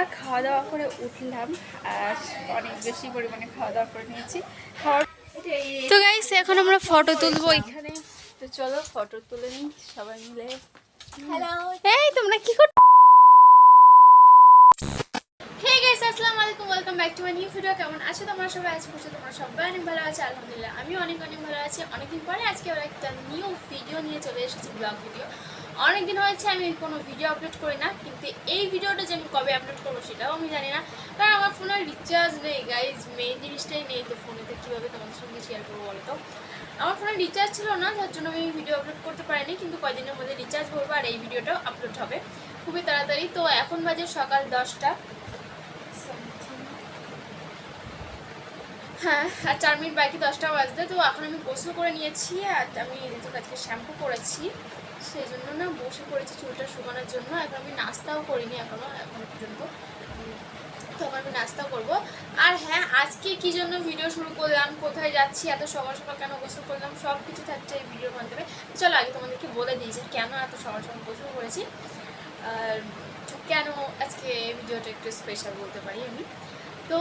আমার খাওয়া দাওয়া করে উঠলাম আর অনেক বেশি পরিমাণে খাওয়া দাওয়া করে নিয়েছি। তো গাইস এখন আমরা ফটো তুলবো এখানে, তো চলো ফটো তুলে নিই সবাই মিলে। হ্যালো, এই তোমরা কি করছো? হে গাইস, আসসালামু আলাইকুম, welcome back to my new video. কেমন আছো তোমরা সবাই? আশা করছি তোমরা সবাই অনেক ভালো আছো। আলহামদুলিল্লাহ আমি অনেক ভালো আছি। অনেকদিন পরে আজকে আবার একটা নিউ ভিডিও নিয়ে চলে এসেছি, ব্লগ ভিডিও। অনেকদিন হয়েছে আমি কোনো ভিডিও আপলোড করি না, কিন্তু এই ভিডিওটা যে আমি কবে আপলোড করবো সেটাও আমি জানি না, কারণ আমার ফোনে রিচার্জ নেই গাইজ, মেন জিনিসটাই নেই। তো ফোনেতে কীভাবে তোমাদের সঙ্গে শেয়ার করবো বলো তো? আমার ফোনে রিচার্জ ছিল না, যার জন্য আমি ভিডিও আপলোড করতে পারিনি, কিন্তু কয়েকদিনের মধ্যে রিচার্জ করবো আর এই ভিডিওটাও আপলোড হবে খুবই তাড়াতাড়ি। তো এখন বাজে সকাল 10টা, হ্যাঁ, আর 4 মিনিট বাকি 10টা বাজতে। তো এখন আমি গোসল করে নিয়েছি আর আমি আজকে শ্যাম্পু করেছি, সেই জন্য না বসে পড়েছি চুলটা শুকানোর জন্য। এখন আমি নাস্তাও করিনি এখন পর্যন্ত, তো আমি নাস্তা করবো। আর হ্যাঁ, আজকে কি জন্য ভিডিও শুরু করলাম, কোথায় যাচ্ছি, এত সকাল সকাল কেন গোসল করলাম, সব কিছু থাকছে এই ভিডিওর মাধ্যমে। চলো আগে তোমাদেরকে বলে দিই যে কেন এত সকাল সকাল গোসল করেছি আর কেন আজকে ভিডিওটা একটু স্পেশাল বলতে পারি আমি। তো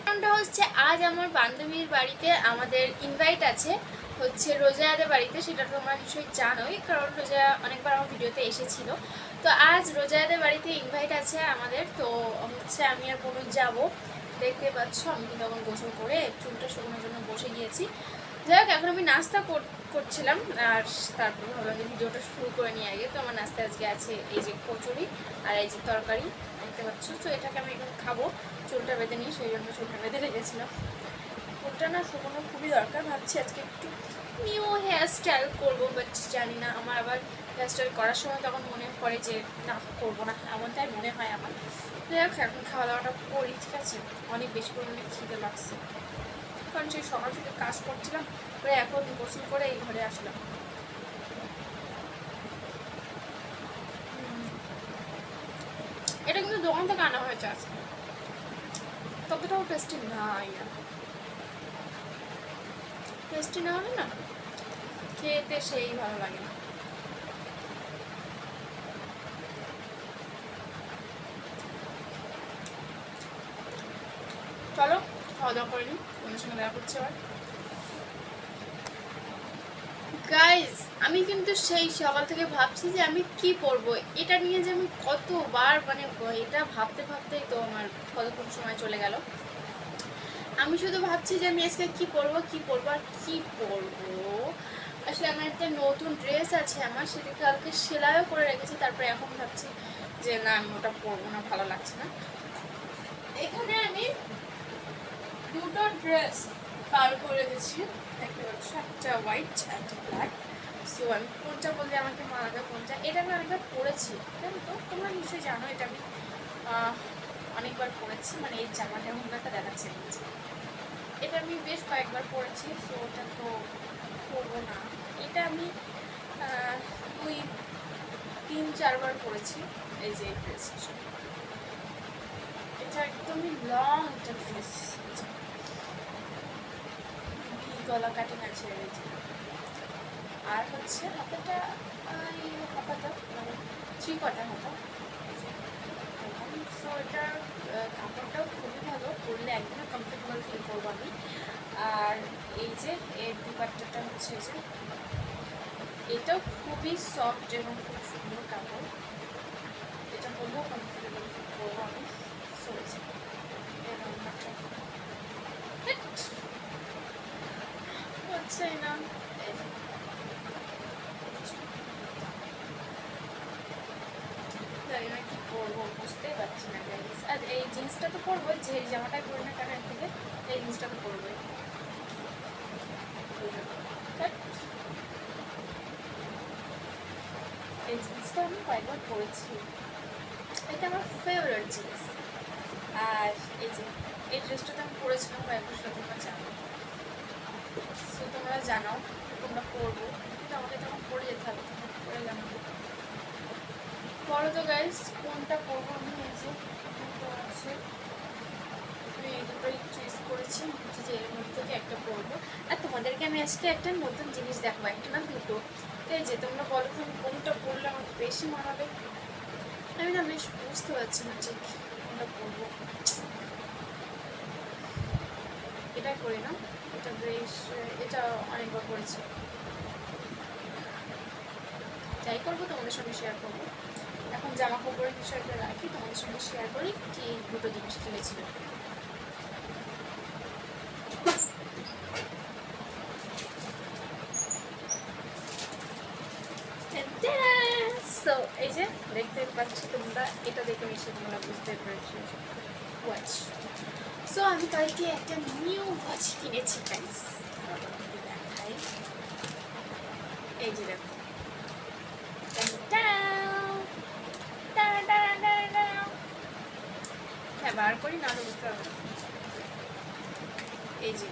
কারণটা হচ্ছে আজ আমার বান্ধবীর বাড়িতে আমাদের ইনভাইট আছে, হচ্ছে রোজায়াদের বাড়িতে। সেটা তোমরা নিশ্চয়ই জানোই, কারণ রোজা অনেকবার আমার ভিডিওতে এসেছিল। তো আজ রোজায়াদের বাড়িতে ইনভাইট আছে আমাদের, তো হচ্ছে আমি আর বোন যাবো। দেখতে পাচ্ছ আমি কিন্তু তখন গোসল করে চুলটা শুকানোর জন্য বসে গিয়েছি। যাই হোক, এখন আমি নাস্তা করছিলাম আর তারপর ভাবলাম যে ভিডিওটা শুরু করে নিয়ে আগে। তো আমার নাস্তা আজকে আছে এই যে কচুরি আর এই যে তরকারি, দেখতে পাচ্ছ। তো এটাকে আমি এখন খাবো, চুলটা বেঁধে নিই, সেই জন্য চুলটা বেঁধে রেখেছিলাম। চুলটা না শুকানো খুবই দরকার, ভাবছি আজকে একটু নিউ হেয়ার স্টাইল করবো, বাট জানি না। আমার আবার হেয়ার স্টাইল করার সময় তখন মনে পড়ে যে না করবো না, এমনটাই মনে হয় আমার। যাই হোক, এখন খাওয়া দাওয়াটা করি, ঠিক আছে? অনেক বেশি পরিমাণে খিদে লাগছে, কারণ সেই সকাল থেকে কাজ করছিলাম, পরে এখন গোসল করে এই ঘরে আসলাম। এটা কিন্তু দোকান থেকে আনা হয়েছে আজকে, ততটাও টেস্টি না। টেস্টি না হলে না খেতে সেই ভালো লাগে না। চলো খাওয়া দাওয়া করে নিই, তোমাদের সঙ্গে দেখা করছি আবার। গাইজ, আমি কিন্তু সেই সকাল থেকে ভাবছি যে আমি কি পরবো, এটা নিয়ে যে আমি কতবার এটা ভাবতে ভাবতেই তো আমার কতক্ষণ সময় চলে গেল। আমি শুধু ভাবছি যে আমি আজকে কি পরবো আর কি পরবো। আসলে আমার একটা নতুন ড্রেস আছে আমার, সেটা কালকে সেলাইও করে রেখেছি, তারপরে এখন ভাবছি যে না আমি ওটা পরবো না, ভালো লাগছে না। এখানে আমি দুটো ড্রেস বার করে গেছি, দেখতে পাচ্ছ, একটা হোয়াইট একটা ব্ল্যাক। সো আমি কোনটা বললে আমাকে মানাবে কোনটা, এটা আমি অনেকবার পরেছি, জানো তো, তোমরা নিশ্চয়ই জানো এটা আমি অনেকবার পরেছি। মানে এই জামাটা এমন একটা দেখাচ্ছে, এটা আমি বেশ কয়েকবার পরেছি। সো ওটা তো পরবো না। এটা আমি 2-3-4 বার পরেছি। এই যে এই ড্রেস, এটা একদমই লং একটা ড্রেস, গলা কাটিং আছে এই যে। আর হচ্ছে হাতাটা হাতাটা মানে 3 কোয়ার্টার হাতা। সো এটার কাপড়টাও খুবই ভালো, পরলে একদমই কমফোর্টেবল ফিল করবো আমি। আর এই যে এর দুপাট্টাটা হচ্ছে এই যে, এটাও খুবই সফট এবং খুব সুন্দর কাপড়, এটা পরলেও কমফোর্টেবল ফিল করবো আমি। সো হচ্ছে না, জানি না কি পরবো, বুঝতেই পারছি না গাইস। আর এই জিন্সটা তো পরবো, যে জামাটাই পরি না কেন এর থেকে এই জিন্সটা তো পরবোই। এই জিন্সটা আমি কয়েকবার পরেছি, এটা আমার ফেভারিট জিন্স। আর এই যে এই ড্রেসটা তো আমি পরেছিলাম কয়েকবার সাথে, তোমরা জানো। সো তোমরা জানাও তোমরা পরবো, কিন্তু আমাকে তখন পরে যেতে হবে, তোমরা পরে জানাবো বলো তো গাইস কোনটা পরবো। আমি এই যে দুটো আছে, আমি এই দুটোই চুজ করেছি, যে এর মধ্যে থেকে একটা পরবো। আর তোমাদেরকে আমি আজকে একটা নতুন জিনিস দেখাবো, একটা না দুটো। এই যে তোমরা বলো তো আমি কোনটা পরলে আমার বেশি মানাবে। আমি না বেশ বুঝতে পারছি না ঠিক কোনটা করবো। এটাই করি না, এটা বেশ, এটা অনেকবার করেছি। যাই করবো তোমাদের সঙ্গে শেয়ার করবো। এখন জামা কাপড়ের বিষয়টা রাখি, তোমাদের সঙ্গে শেয়ার করি কি দুটো জিনিস কিনেছিলাম। সো এই যে দেখতে পাচ্ছ তোমরা, এটা দেখে নিশ্চয়ই তোমরা বুঝতে পেরেছো ওয়াচ। সো আমি কালকে একটা নিউ ওয়াচ কিনেছি গাইস, দেখাই। এই যে দেখো, হ্যাঁ বার করি না বুঝতে পারবে। এই যে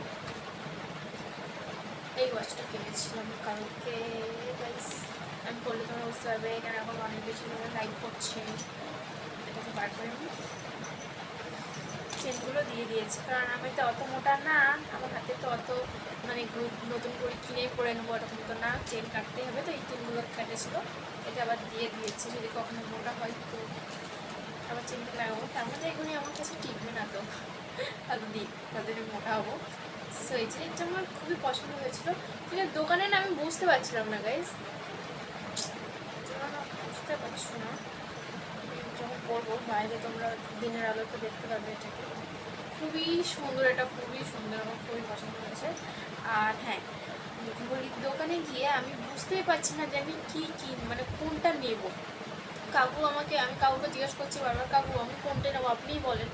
এই ওয়াচটা কিনেছিলাম কালকে গাইস, আমি বললে তোমরা বুঝতে পারবে, এখানে এখন অনেক বেশি লাইট করছে। এটাকে বার করে নিই, চেনগুলো দিয়ে দিয়েছি, কারণ আমি তো অত মোটা না, আমার হাতে তো অত মানে নতুন করে কিনে পরে নেবো এরকম তো না, চেন কাটতে হবে, তো এই চেনগুলো কাটেছিল, এটা আবার দিয়ে দিয়েছি, যদি কখনো মোটা হয় তো আবার চেনটা লাগাবো। তার মধ্যে এগুলি আমার কাছে টিকবে না, তো তাদের দিই, তাদের মোটা হবো। সো এই যে এটা আমার খুবই পছন্দ হয়েছিল, কিন্তু দোকানে না আমি বুঝতে পারছিলাম না গাইজ, বুঝতে পারছো না, যখন করবো বাইরে তোমরা দিনের আলোতে দেখতে পারবে এটাকে। খুবই সুন্দর, এটা খুবই সুন্দর, আমার খুবই পছন্দ হয়েছে। আর হ্যাঁ, ঘড়ির দোকানে গিয়ে আমি বুঝতেই পারছি না যে আমি কী মানে কোনটা নেব। আমি কাকুকে জিজ্ঞেস করছি বারবার, কাকু আমি কোনটা নেবো আপনিই বলেন।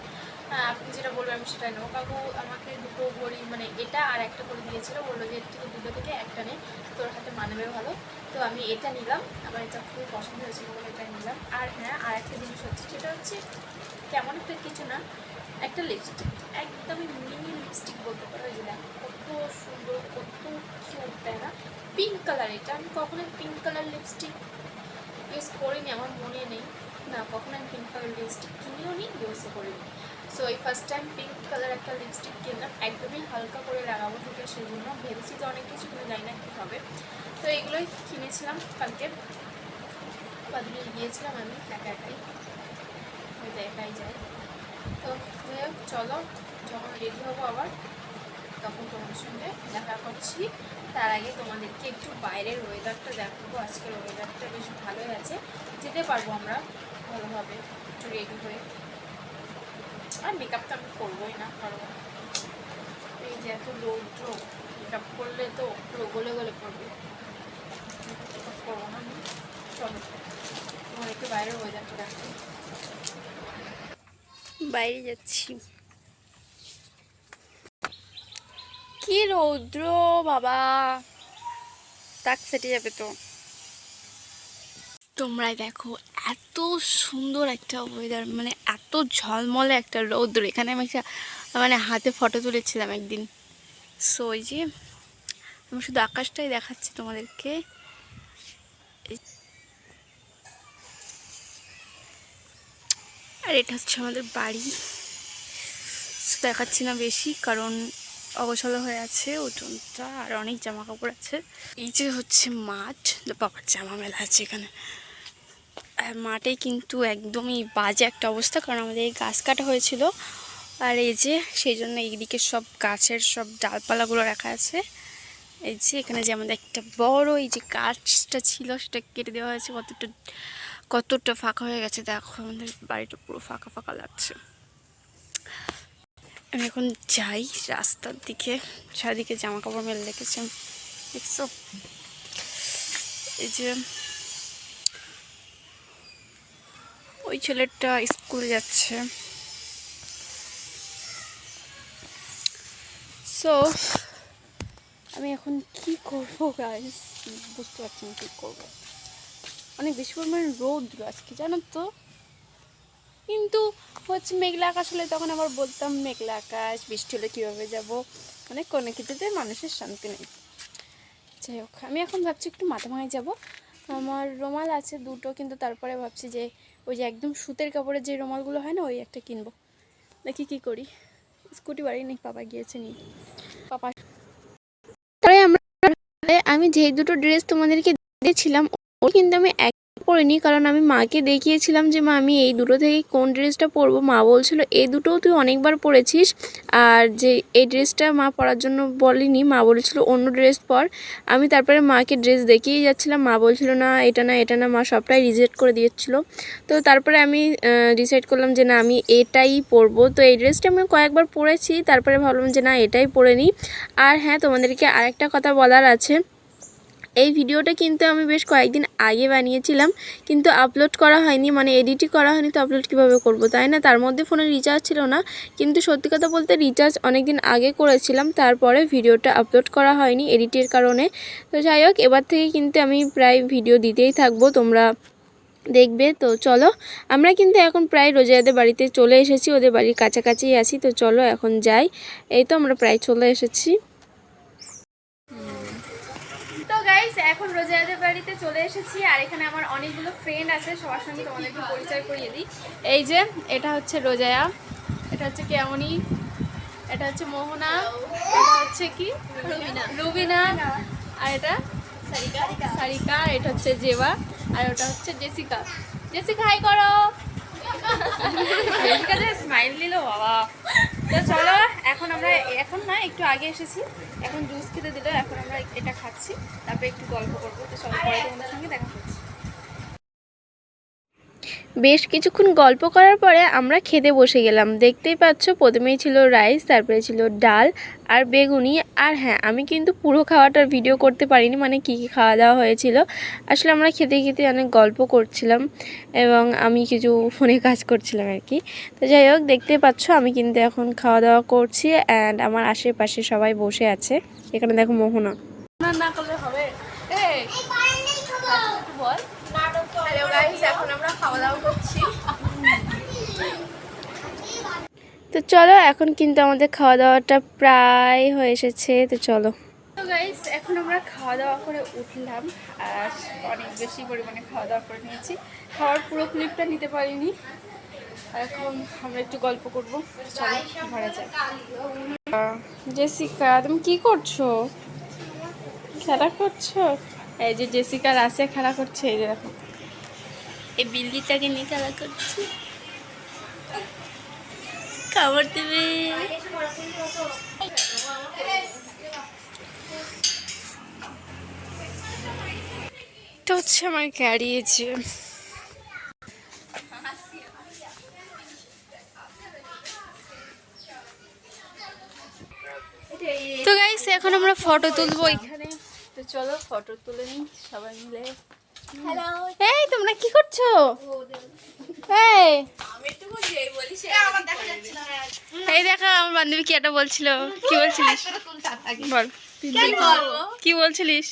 হ্যাঁ আপনি যেটা বলবেন আমি সেটাই নেবো। কাকু আমাকে দুটো ঘড়ি মানে এটা আর একটা করে দিয়েছিলো, বললো যে এর থেকে দুটো থেকে একটা নেই, তোর হাতে মানাবে ভালো। তো আমি এটা নিলাম, আমার এটা খুবই পছন্দ হয়েছিল বলে এটা নিলাম। আর হ্যাঁ আর একটা জিনিস হচ্ছে, সেটা হচ্ছে তেমন একটা কিছু না, একটা লিপস্টিক, একদমই মিনি লিপস্টিক বলতে পারো। যে দেখো কত সুন্দর, কত কিউট, তাই না? পিঙ্ক কালার, এটা আমি কখনোই পিঙ্ক কালার লিপস্টিক ইউজ করিনি, আমার মনে নেই, না কখনো আমি পিঙ্ক কালার লিপস্টিক কিনেও নি, ইউজও করিনি। সো এই ফার্স্ট টাইম পিঙ্ক কালার একটা লিপস্টিক কিনলাম, একদমই হালকা করে লাগাবো, ঠিক আছে? সেই জন্য ভেবেছি তো অনেক কিছু, কিন্তু জানি না কী হবে। তো এগুলোই কিনেছিলাম কালকে, বাদিয়ে গিয়েছিলাম আমি একা একাই, একাই যাই। তো চলো, যখন রেডি হবো আবার তখন তোমাদের সঙ্গে দেখা করছি। তার আগে তোমাদেরকে একটু বাইরের ওয়েদারটা দেখাবো। আজকের ওয়েদারটা বেশ ভালোই আছে, যেতে পারবো আমরা ভালোভাবে একটু রেডি হয়ে। আর মেকআপটা আমি করবোই না, কারণ এই যে এত রৌদ্র, মেকআপ করলে তো পুরো গলে গলে পড়বে, মেকআপ করবো না আমি। চলো তোমার একটু বাইরের ওয়েদারটা দেখো, বাইরে যাচ্ছি। কি রৌদ্র বাবা, তাক ফেটে যাবে তো। তোমরাই দেখো এত সুন্দর একটা ওয়েদার, মানে এত ঝলমলে একটা রৌদ্র। এখানে আমি একটা মানে হাতে ফটো তুলেছিলাম একদিন। সো ওই যে আমি শুধু আকাশটাই দেখাচ্ছি তোমাদেরকে। আর এটা হচ্ছে আমাদের বাড়ি, দেখাচ্ছি না বেশি কারণ অগোছালো হয়ে আছে উঠোনটা, আর অনেক জামা কাপড় আছে। এই যে হচ্ছে মাঠ, বাবার জামা মেলা আছে এখানে। আর মাঠে কিন্তু একদমই বাজে একটা অবস্থা, কারণ আমাদের এই গাছ কাটা হয়েছিল, আর এই যে সেই জন্য এইদিকে সব গাছের সব ডালপালাগুলো রাখা আছে। এই যে এখানে যে আমাদের একটা বড় এই যে গাছটা ছিল সেটা কেটে দেওয়া হয়েছে, কতটা ফাঁকা হয়ে গেছে দেখো, আমাদের বাড়িটা পুরো ফাঁকা ফাঁকা লাগছে। আমি এখন যাই রাস্তার দিকে, চারিদিকে জামা কাপড় মেলে রেখেছি দেখছো। এই যে ওই ছেলেটা স্কুলে যাচ্ছে। সো আমি এখন কি করবো গাইস, বুঝতে পারছি না কী করবো। অনেক বেশি পরিমাণে রৌদ্র আজকে জানো তো, কিন্তু হচ্ছে মেঘলা আকাশ হলে তখন আবার বলতাম মেঘলা আকাশ, বৃষ্টি হলে কীভাবে যাবো, মানে কোনো কিছুতে মানুষের শান্তি নেই। যাই হোক, আমি এখন ভাবছি একটু মাথা ভাঙায় যাবো। আমার রুমাল আছে দুটো, কিন্তু তারপরে ভাবছি যে ওই যে একদম সুতের কাপড়ের যে রুমালগুলো হয় না, ওই একটা কিনবো। দেখি কী করি। স্কুটি বাড়ি নেই, পাপা গিয়েছে নিয়ে। পাপা তাই আমি যেই দুটো ড্রেস তোমাদেরকে দিয়েছিলাম, ওই কিন্তু আমি পরিনি, কারণ আমি মাকে দেখিয়েছিলাম যে মা আমি এই দুটো থেকে কোন ড্রেসটা পরবো। মা বলছিল এই দুটোও তুই অনেকবার পরেছিস, আর যে এই ড্রেসটা মা পরার জন্য বলেনি, মা বলেছিল অন্য ড্রেস পর। আমি তারপরে মাকে ড্রেস দেখিয়েই যাচ্ছিলাম, মা বলছিল না এটা না এটা না, মা সবটাই রিজেক্ট করে দিচ্ছিল। তো তারপরে আমি ডিসাইড করলাম যে না আমি এটাই পরবো। তো এই ড্রেসটা আমি কয়েকবার পরেছি, তারপরে ভাবলাম যে না এটাই পরে নিই। আর হ্যাঁ, তোমাদেরকে আরেকটা কথা বলার আছে। এই ভিডিওটা কিন্তু আমি বেশ কয়েকদিন আগে বানিয়েছিলাম, কিন্তু আপলোড করা হয়নি, মানে এডিটই করা হয়নি। তো আপলোড কীভাবে করব, তাই না? তার মধ্যে ফোনে রিচার্জ ছিল না, কিন্তু সত্যি কথা বলতে রিচার্জ অনেক দিন আগে করেছিলাম, তারপরে ভিডিওটা আপলোড করা হয়নি এডিটের কারণে। তো যাই হোক, এবার থেকে কিন্তু আমি প্রায় ভিডিও দিতেই থাকবো, তোমরা দেখবে। তো চলো, আমরা কিন্তু এখন প্রায় রোজাইদের বাড়িতে চলে এসেছি, ওদের বাড়ির কাছাকাছিই আছি। তো চলো এখন যাই। এই তো আমরা প্রায় চলে এসেছি। তো গাইস, এখন রোজাইদের বাড়িতে চলে এসেছি, আর এখানে আমার অনেকগুলো ফ্রেন্ড আছে, সবার সঙ্গে তোমাদেরকে পরিচয় করিয়ে দিই। এই যে এটা হচ্ছে রোজায়া, এটা হচ্ছে কেমনি, এটা হচ্ছে মোহনা, এটা হচ্ছে কি রুবিনা, আর এটা সারিকা, আর এটা হচ্ছে জেবা, আর ওটা হচ্ছে জেসিকা। জেসিকা হাই করো। জেসিকা যে স্মাইল দিল বাবা। তো চলো, এখন আমরা এখন না একটু আগে এসেছি, এখন জুস খেতে দিল, এখন আমরা এটা খাচ্ছি, তারপরে একটু গল্প করবো। তো চলো, পরে তোমাদের সঙ্গে দেখা করছি। বেশ কিছুক্ষণ গল্প করার পরে আমরা খেতে বসে গেলাম। দেখতেই পাচ্ছ, প্রথমেই ছিল রাইস, তারপরে ছিল ডাল আর বেগুনি। আর হ্যাঁ, আমি কিন্তু পুরো খাওয়াটার ভিডিও করতে পারিনি, মানে কী কী খাওয়া দাওয়া হয়েছিল। আসলে আমরা খেতে খেতে অনেক গল্প করছিলাম, এবং আমি কিছু ফোনে কাজ করছিলাম আর কি। তো যাই হোক, দেখতেই পাচ্ছ আমি কিন্তু এখন খাওয়া দাওয়া করছি, অ্যান্ড আমার আশেপাশে সবাই বসে আছে। এখানে দেখো মোহনা। না করলে হবে, বল। হ্যালো গাইস, এখন আমরা খাওয়া দাওয়া করছি। তো চলো, এখন কিন্তু আমাদের খাওয়া দাওয়াটা প্রায় হয়ে এসেছে। তো চলো। তো গাইস, এখন আমরা খাওয়া দাওয়া করে উঠলাম, আর অনেক বেশি পরিমাণে খাওয়া দাওয়া করে নিয়েছি। খাওয়ার পুরো ক্লিপটা নিতে পারিনি। এখন আমরা একটু গল্প করবো, চলো ঘরে যাই। জেসিকা, তুমি কি করছো? খেলা করছো? এই যে জেসিকা রাসে খেলা করছে, এই যে দেখো, এই বিল্লিটাকে নিয়ে খেলা করছি। খাবার দেবে। এটা হচ্ছে আমার গাড়ি। যে তো গাইস, এখন আমরা ফটো তুলবো এখানে। তো চলো ফটো তুলে নিই সবাই মিলে। হ্যালো, এই তোমরা কি করছো? এই দেখো, আমার বান্ধবী কি একটা বলছিল। কি বলছিলিস বল, কি বলছিলিস?